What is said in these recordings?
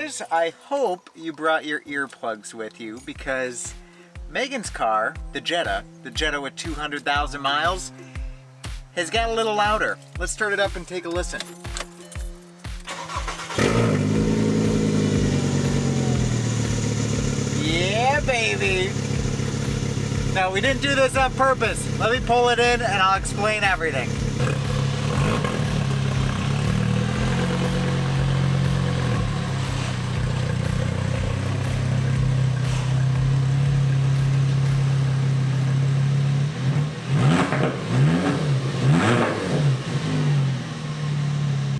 guys, I hope you brought your earplugs with you because Megan's car, the Jetta with 200,000 miles, has got a little louder. Let's start it up and take a listen. Yeah, baby. No, we didn't do this on purpose. Let me pull it in and I'll explain everything.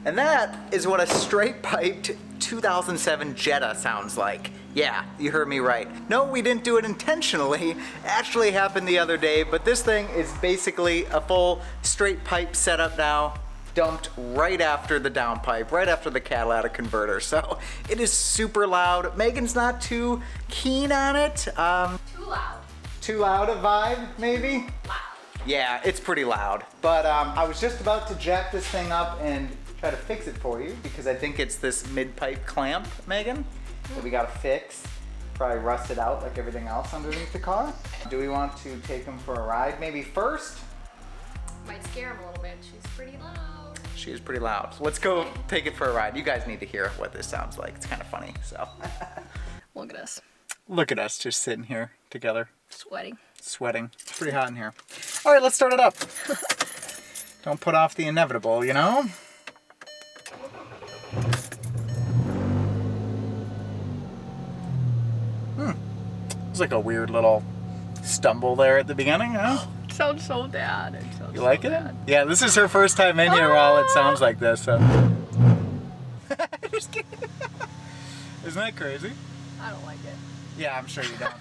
And that is what a straight-piped 2007 Jetta sounds like. Yeah, you heard me right. No, we didn't do it intentionally. It actually happened the other day, but this thing is basically a full straight pipe setup now, dumped right after the downpipe, right after the catalytic converter. So it is super loud. Megan's not too keen on it. Too loud. Too loud a vibe, maybe? Loud. Yeah, it's pretty loud. But I was just about to jack this thing up and try to fix it for you because I think it's this mid-pipe clamp, Megan, that we gotta fix. Probably rusted out like everything else underneath the car. Do we want to take him for a ride maybe first? Might scare him a little bit. She's pretty loud. She is pretty loud. So let's go take it for a ride. You guys need to hear what this sounds like. It's kind of funny, so. Look at us. Look at us just sitting here together. Sweating. Sweating. It's pretty hot in here. All right, let's start it up. Don't put off the inevitable, you know? It's like a weird little stumble there at the beginning, huh? It sounds so bad. It sounds You like so it? bad. Yeah, this is her first time in here while it sounds like this, so. Just kidding. Isn't that crazy? I don't like it. Yeah, I'm sure you don't.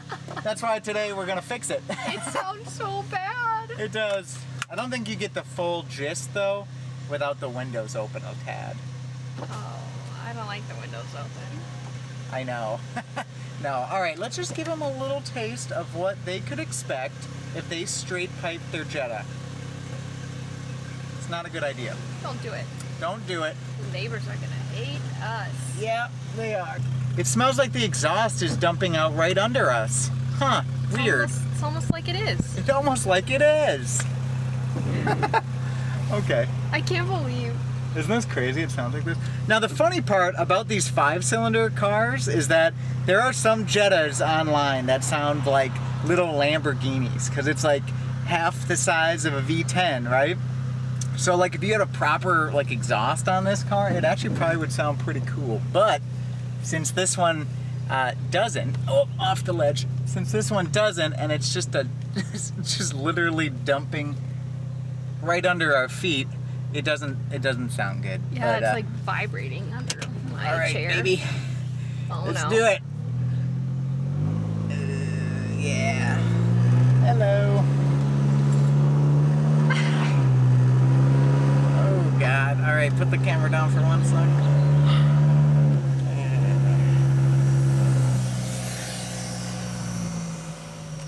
That's why today we're gonna fix it. It sounds so bad. It does. I don't think you get the full gist though without the windows open a tad. Oh, I don't like the windows open. I know. No, alright, let's just give them a little taste of what they could expect if they straight pipe their Jetta. It's not a good idea. Don't do it. Don't do it. The neighbors are gonna hate us. Yeah, they are. It smells like the exhaust is dumping out right under us. Huh, weird. It's almost like it is. It's almost like it is. Okay. I can't believe. Isn't this crazy? It sounds like this. Now the funny part about these 5-cylinder cars is that there are some Jettas online that sound like little Lamborghinis because it's like half the size of a V10, right? So like if you had a proper like exhaust on this car, it actually probably would sound pretty cool. But since this one doesn't, oh, off the ledge. Since this one doesn't, and it's just it's just literally dumping right under our feet, it doesn't sound good. Yeah, but, it's like vibrating under my all right, chair. baby. Oh, Let's no. do it. Yeah. Hello. Oh God. All right, put the camera down for 1 second.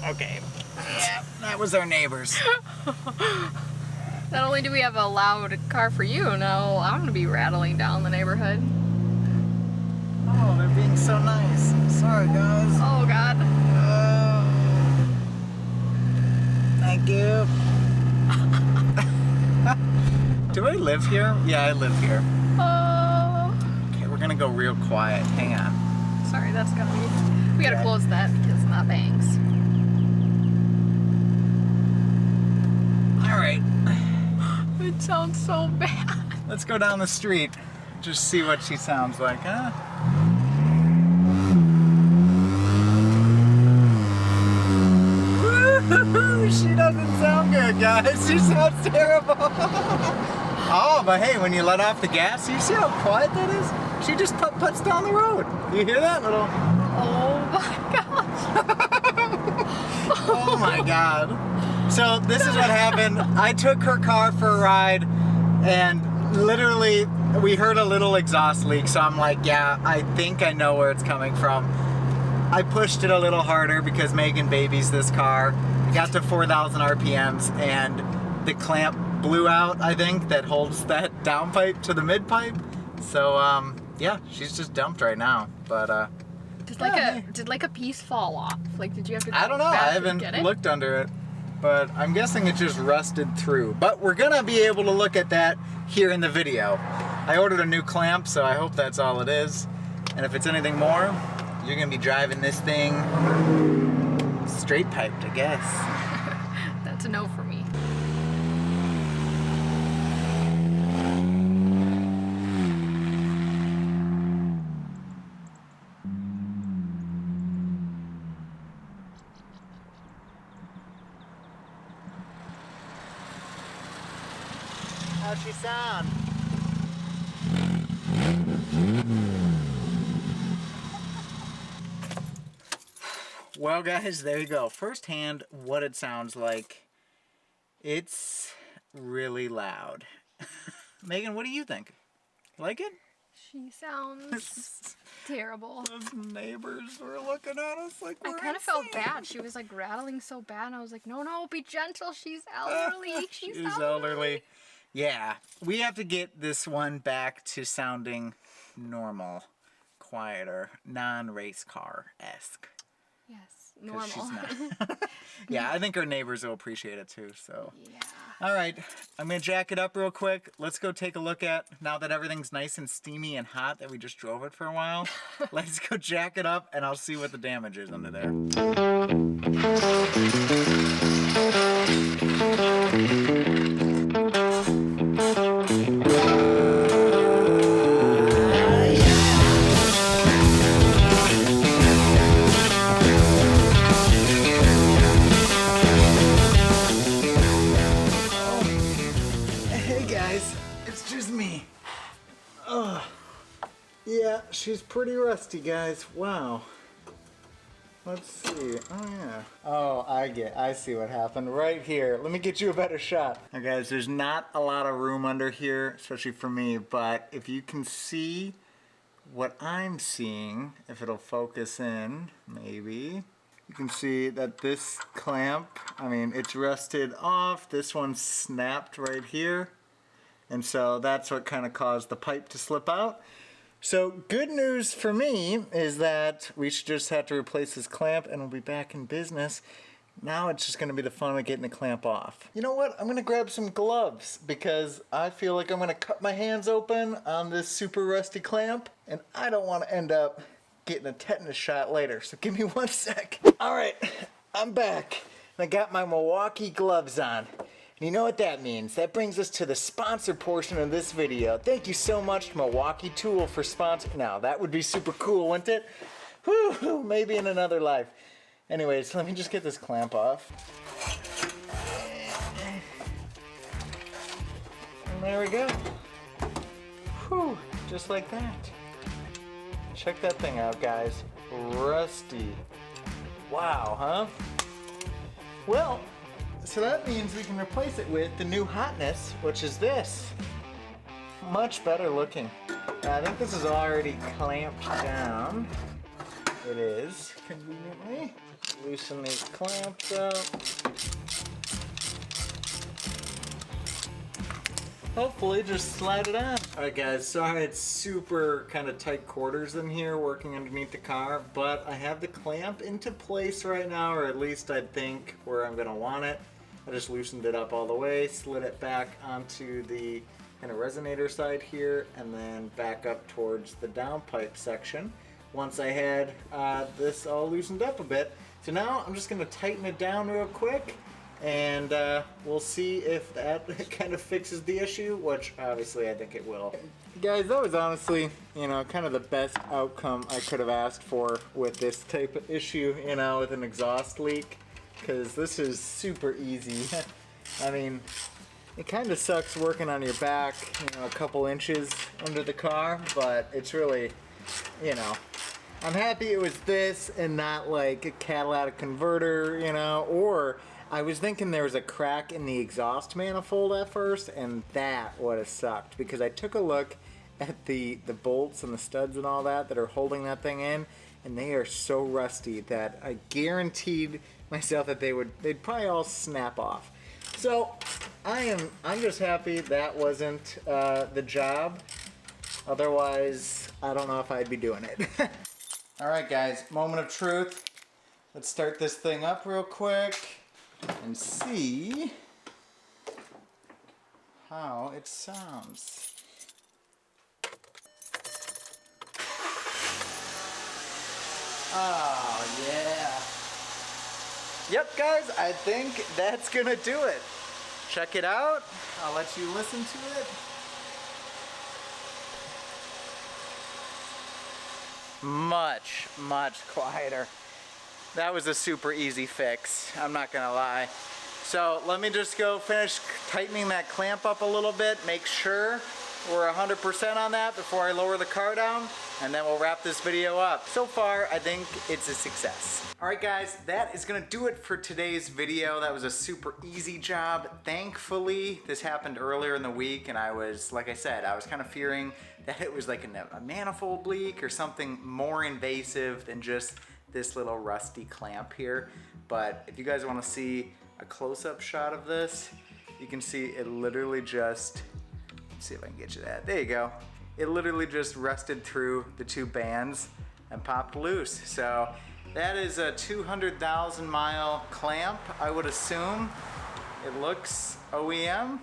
Okay. Yeah, that was our neighbors. Not only do we have a loud car for you, now I'm gonna be rattling down the neighborhood. Oh, they're being so nice. Sorry, guys. Oh God. Thank you. Do I live here? Yeah, I live here. Oh. Okay, we're gonna go real quiet. Hang on. Sorry, that's gonna be. We gotta Yeah. close that because of that bangs. All right. It sounds so bad. Let's go down the street. Just see what she sounds like, huh? She doesn't sound good, guys. She sounds terrible. Oh, but hey, when you let off the gas, you see how quiet that is? She just puts down the road. You hear that little? Oh my gosh. Oh my God. So this is what happened. I took her car for a ride and literally we heard a little exhaust leak. So I'm like, yeah, I think I know where it's coming from. I pushed it a little harder because Megan babies this car. Got to 4,000 RPMs and the clamp blew out, I think, that holds that downpipe to the midpipe. So Yeah, she's just dumped right now, but Did like a piece fall off? Like, did you have to go I don't know. back I and haven't get it? looked under it, but I'm guessing it just rusted through. But we're gonna be able to look at that here in the video. I ordered a new clamp, so I hope that's all it is. And if it's anything more, you're gonna be driving this thing straight piped, I guess. That's a no for me. How's she sound? Well, guys, there you go. Firsthand, what it sounds like. It's really loud. Megan, what do you think? Like it? She sounds terrible. Those neighbors were looking at us like I we're kind of felt insane. bad. She was like rattling so bad, and I was like, no, be gentle. She's elderly. She's elderly. Yeah, we have to get this one back to sounding normal, quieter, non-race car-esque. Yes, 'Cause normal. she's not. Yeah, I think our neighbors will appreciate it too, so. Yeah. All right, I'm gonna jack it up real quick. Let's go take a look at, now that everything's nice and steamy and hot that we just drove it for a while, let's go jack it up and I'll see what the damage is under there. Hey guys, it's just me. Ugh. Yeah, she's pretty rusty, guys. Wow. Let's see. Oh yeah. Oh, I see what happened right here. Let me get you a better shot. Now guys, there's not a lot of room under here, especially for me, but if you can see what I'm seeing, if it'll focus in, maybe. You can see that this clamp, I mean, it's rusted off. This one snapped right here. And so that's what kind of caused the pipe to slip out. So good news for me is that we should just have to replace this clamp and we'll be back in business. Now it's just gonna be the fun of getting the clamp off. You know what? I'm gonna grab some gloves because I feel like I'm gonna cut my hands open on this super rusty clamp and I don't wanna end up getting a tetanus shot later. So give me 1 sec. All right, I'm back. And I got my Milwaukee gloves on. And you know what that means? That brings us to the sponsor portion of this video. Thank you so much to Milwaukee Tool for sponsoring. Now, that would be super cool, wouldn't it? Whew, maybe in another life. Anyways, let me just get this clamp off. And there we go. Whew, just like that. Check that thing out, guys. Rusty. Wow, huh? Well, so that means we can replace it with the new hotness, which is this. Much better looking. I think this is already clamped down. It is, conveniently. Loosen these clamps up. Hopefully just slide it on. Alright guys, sorry it's super kind of tight quarters in here working underneath the car, but I have the clamp into place right now, or at least I think where I'm gonna want it. I just loosened it up all the way, slid it back onto the kind of resonator side here, and then back up towards the downpipe section once I had this all loosened up a bit. So now I'm just gonna tighten it down real quick, and we'll see if that kind of fixes the issue, which obviously I think it will. Guys, that was honestly, you know, kind of the best outcome I could have asked for with this type of issue, you know, with an exhaust leak, because this is super easy. I mean, it kind of sucks working on your back, you know, a couple inches under the car, but it's really, you know, I'm happy it was this and not like a catalytic converter, you know, or I was thinking there was a crack in the exhaust manifold at first, and that would have sucked, because I took a look at the bolts and the studs and all that are holding that thing in, and they are so rusty that I guaranteed myself that they'd probably all snap off. So I'm just happy that wasn't the job. Otherwise, I don't know if I'd be doing it. All right, guys, moment of truth. Let's start this thing up real quick and see how it sounds. Oh, yeah. Yep, guys, I think that's gonna do it. Check it out. I'll let you listen to it. Much, much quieter. That was a super easy fix, I'm not gonna lie. So let me just go finish tightening that clamp up a little bit, make sure we're 100% on that before I lower the car down, and then we'll wrap this video up. So far, I think it's a success. All right, guys, that is gonna do it for today's video. That was a super easy job. Thankfully, this happened earlier in the week, and I was, like I said, I was kind of fearing that it was like a manifold leak or something more invasive than just this little rusty clamp here. But if you guys wanna see a close-up shot of this, you can see it literally just, let's see if I can get you that. There you go. It literally just rusted through the two bands and popped loose. So that is a 200,000 mile clamp, I would assume. It looks OEM.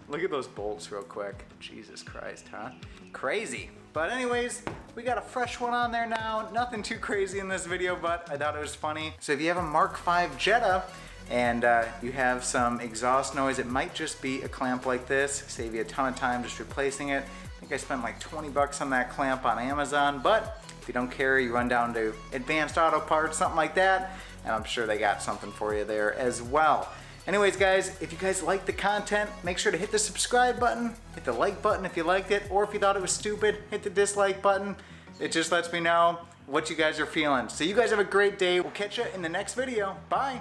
Look at those bolts real quick. Jesus Christ, huh? Crazy. But anyways, we got a fresh one on there now. Nothing too crazy in this video, but I thought it was funny. So if you have a Mark 5 Jetta, and you have some exhaust noise, it might just be a clamp like this. Save you a ton of time just replacing it. I think I spent like 20 bucks on that clamp on Amazon, but if you don't care, you run down to Advanced Auto Parts, something like that, and I'm sure they got something for you there as well. Anyways, guys, if you guys like the content, make sure to hit the subscribe button, hit the like button if you liked it, or if you thought it was stupid, hit the dislike button. It just lets me know what you guys are feeling. So you guys have a great day. We'll catch you in the next video. Bye.